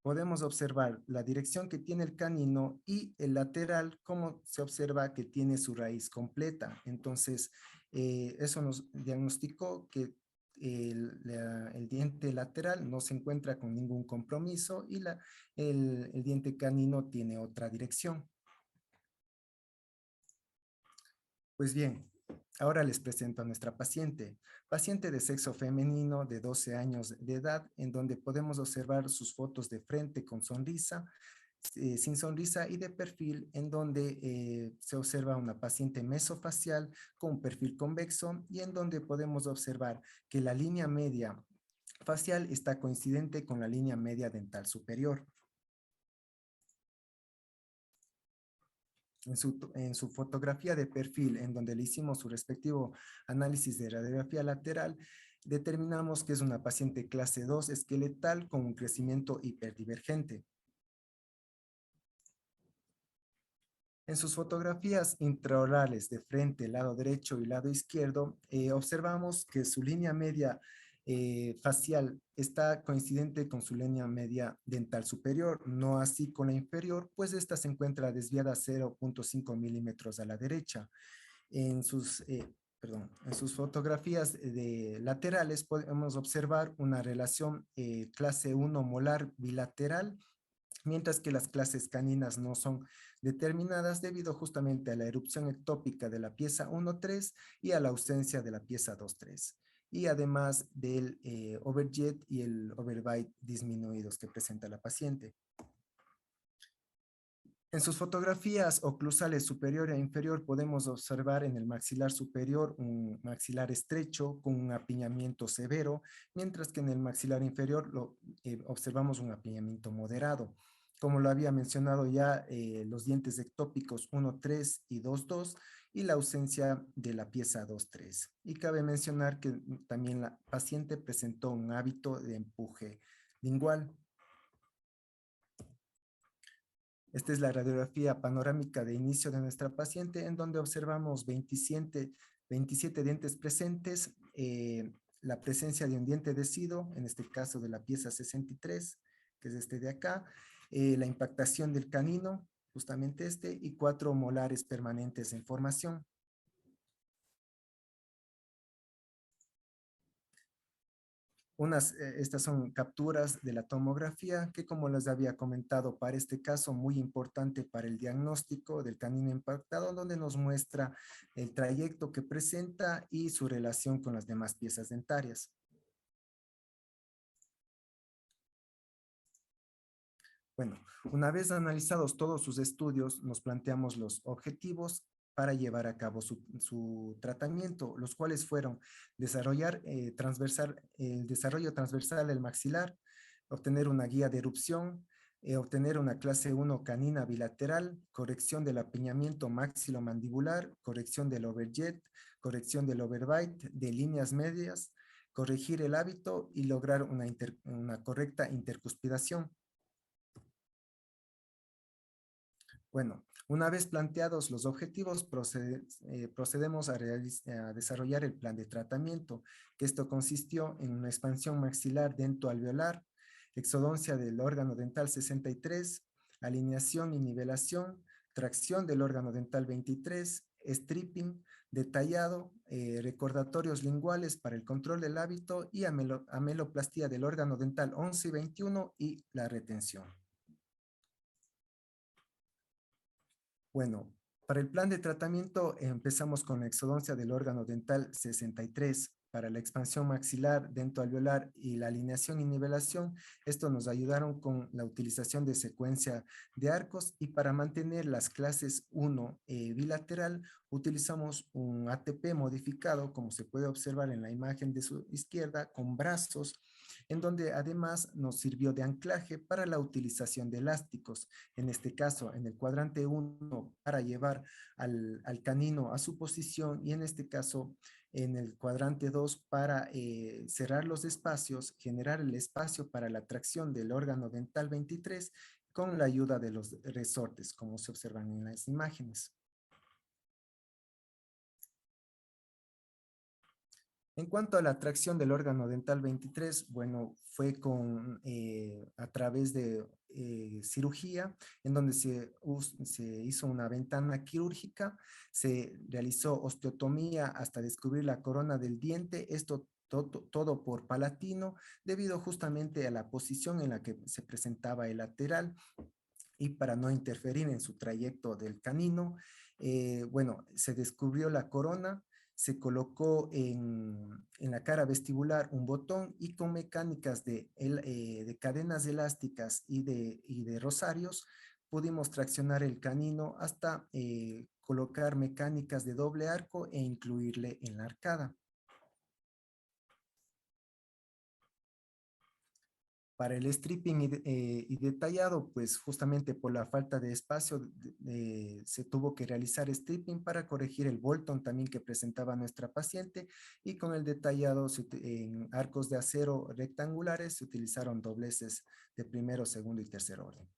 podemos observar la dirección que tiene el canino y el lateral, como se observa que tiene su raíz completa. Entonces, eso nos diagnosticó que el diente lateral no se encuentra con ningún compromiso y el diente canino tiene otra dirección. Pues bien, ahora les presento a nuestra paciente. Paciente de sexo femenino de 12 años de edad, en donde podemos observar sus fotos de frente con sonrisa, sin sonrisa y de perfil, en donde se observa una paciente mesofacial con un perfil convexo y en donde podemos observar que la línea media facial está coincidente con la línea media dental superior. En su fotografía de perfil, en donde le hicimos su respectivo análisis de radiografía lateral, determinamos que es una paciente clase 2 esqueletal con un crecimiento hiperdivergente. En sus fotografías intraorales de frente, lado derecho y lado izquierdo, observamos que su línea media facial está coincidente con su línea media dental superior, no así con la inferior, pues esta se encuentra desviada 0.5 milímetros a la derecha. En sus, en sus fotografías laterales podemos observar una relación clase 1 molar bilateral, mientras que las clases caninas no son determinadas debido justamente a la erupción ectópica de la pieza 1.3 y a la ausencia de la pieza 2.3, y además del overjet y el overbite disminuidos que presenta la paciente. En sus fotografías oclusales superior e inferior podemos observar en el maxilar superior un maxilar estrecho con un apiñamiento severo, mientras que en el maxilar inferior observamos un apiñamiento moderado. Como lo había mencionado ya, los dientes ectópicos 1.3 y 2.2 y la ausencia de la pieza 2.3. Y cabe mencionar que también la paciente presentó un hábito de empuje lingual. Esta es la radiografía panorámica de inicio de nuestra paciente, en donde observamos 27 dientes presentes, la presencia de un diente decido, en este caso de la pieza 63, que es este de acá, la impactación del canino, justamente este, y 4 molares permanentes en formación. Estas son capturas de la tomografía que, como les había comentado, para este caso muy importante para el diagnóstico del canino impactado, donde nos muestra el trayecto que presenta y su relación con las demás piezas dentarias. Bueno, una vez analizados todos sus estudios, nos planteamos los objetivos para llevar a cabo su tratamiento, los cuales fueron desarrollar el desarrollo transversal del maxilar, obtener una guía de erupción, obtener una clase 1 canina bilateral, corrección del apiñamiento maxilomandibular, corrección del overjet, corrección del overbite, de líneas medias, corregir el hábito y lograr una correcta intercuspidación. Bueno, una vez planteados los objetivos, procedemos a desarrollar el plan de tratamiento, que esto consistió en una expansión maxilar dentoalveolar, exodoncia del órgano dental 63, alineación y nivelación, tracción del órgano dental 23, stripping, detallado, recordatorios linguales para el control del hábito y ameloplastía del órgano dental 11 y 21 y la retención. Bueno, Para el plan de tratamiento empezamos con la exodoncia del órgano dental 63. Para la expansión maxilar, dentoalveolar y la alineación y nivelación, esto nos ayudaron con la utilización de secuencia de arcos, y para mantener las clases 1 bilateral utilizamos un ATP modificado, como se puede observar en la imagen de su izquierda, con brazos, en donde además nos sirvió de anclaje para la utilización de elásticos. En este caso, en el cuadrante 1, para llevar al canino a su posición, y en este caso en el cuadrante 2 para cerrar los espacios, generar el espacio para la tracción del órgano dental 23 con la ayuda de los resortes, como se observan en las imágenes. En cuanto a la tracción del órgano dental 23, bueno, fue a través de cirugía, en donde se hizo una ventana quirúrgica, se realizó osteotomía hasta descubrir la corona del diente, esto todo por palatino, debido justamente a la posición en la que se presentaba el lateral, y para no interferir en su trayecto del canino. Bueno, se descubrió la corona, se colocó en la cara vestibular un botón, y con mecánicas de cadenas elásticas y de rosarios pudimos traccionar el canino hasta colocar mecánicas de doble arco e incluirle en la arcada. Para el stripping y detallado, pues justamente por la falta de espacio se tuvo que realizar stripping para corregir el Bolton también que presentaba nuestra paciente, y con el detallado en arcos de acero rectangulares se utilizaron dobleces de primero, segundo y tercer orden.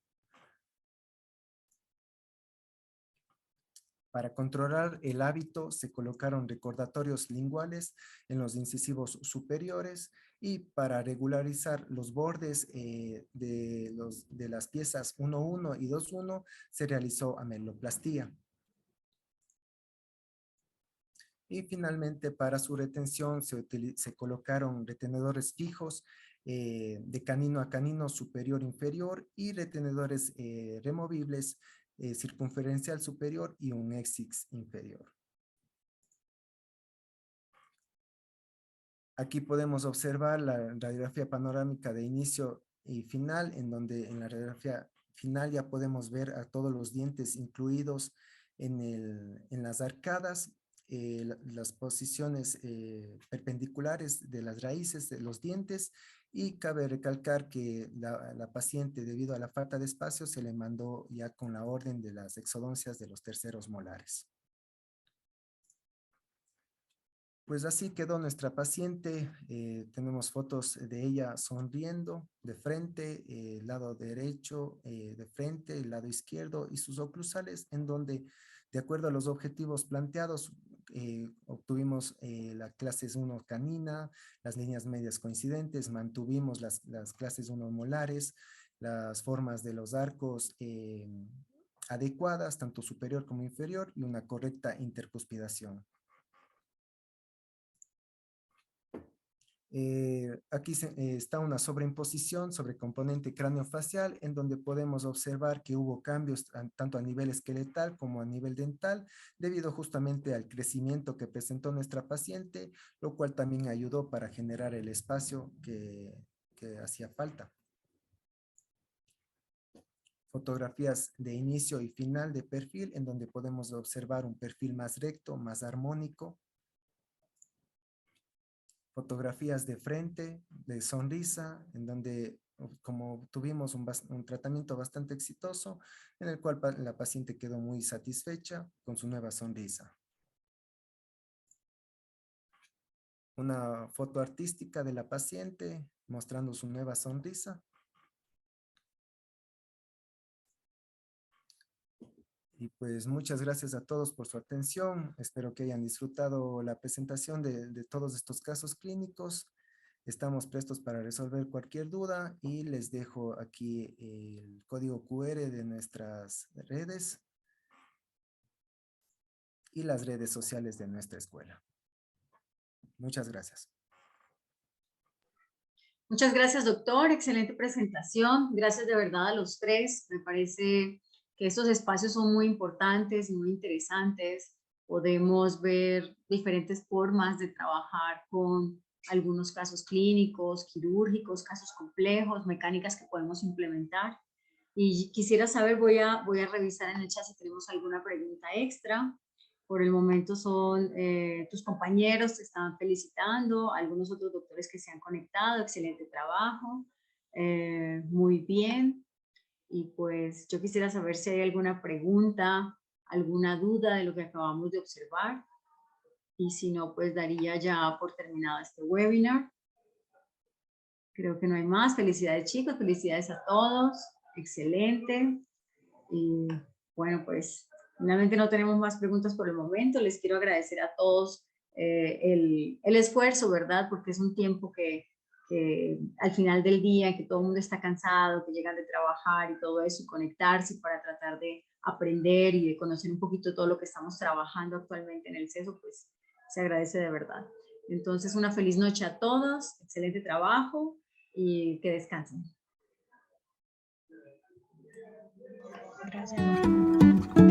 Para controlar el hábito se colocaron recordatorios linguales en los incisivos superiores, y para regularizar los bordes de las piezas 1.1 y 2.1 se realizó ameloplastía. Y finalmente, para su retención se colocaron retenedores fijos de canino a canino superior inferior, y retenedores removibles circunferencial superior y un EXIX inferior. Aquí podemos observar la radiografía panorámica de inicio y final, en donde en la radiografía final ya podemos ver a todos los dientes incluidos en las arcadas, las posiciones perpendiculares de las raíces de los dientes, y cabe recalcar que la paciente, debido a la falta de espacio, se le mandó ya con la orden de las exodoncias de los terceros molares. Pues así quedó nuestra paciente. Tenemos fotos de ella sonriendo de frente, el lado derecho de frente, el lado izquierdo y sus oclusales, en donde, de acuerdo a los objetivos planteados, obtuvimos la clases 1 canina, las líneas medias coincidentes, mantuvimos las clases 1 molares, las formas de los arcos adecuadas, tanto superior como inferior, y una correcta intercuspidación. Aquí está una sobreimposición sobre componente craneofacial, en donde podemos observar que hubo cambios tanto a nivel esqueletal como a nivel dental, debido justamente al crecimiento que presentó nuestra paciente, lo cual también ayudó para generar el espacio que hacía falta. Fotografías de inicio y final de perfil, en donde podemos observar un perfil más recto, más armónico. Fotografías de frente, de sonrisa, en donde como tuvimos un tratamiento bastante exitoso, en el cual la paciente quedó muy satisfecha con su nueva sonrisa. Una foto artística de la paciente mostrando su nueva sonrisa. Y pues muchas gracias a todos por su atención. Espero que hayan disfrutado la presentación de todos estos casos clínicos. Estamos prestos para resolver cualquier duda, y les dejo aquí el código QR de nuestras redes y las redes sociales de nuestra escuela. Muchas gracias. Muchas gracias, doctor. Excelente presentación. Gracias de verdad a los tres. Me parece que estos espacios son muy importantes, muy interesantes. Podemos ver diferentes formas de trabajar con algunos casos clínicos, quirúrgicos, casos complejos, mecánicas que podemos implementar. Y quisiera saber, voy a revisar en el chat si tenemos alguna pregunta extra. Por el momento son tus compañeros, te están felicitando, algunos otros doctores que se han conectado, excelente trabajo, muy bien. Y pues yo quisiera saber si hay alguna pregunta, alguna duda de lo que acabamos de observar. Y si no, pues daría ya por terminado este webinar. Creo que no hay más. Felicidades, chicos, felicidades a todos. Excelente. Y bueno, pues finalmente no tenemos más preguntas por el momento. Les quiero agradecer a todos el esfuerzo, ¿verdad? Porque es un tiempo que al final del día, que todo el mundo está cansado, que llegan de trabajar y todo eso, y conectarse para tratar de aprender y de conocer un poquito todo lo que estamos trabajando actualmente en el CESO, pues se agradece de verdad. Entonces, una feliz noche a todos, excelente trabajo y que descansen. Gracias.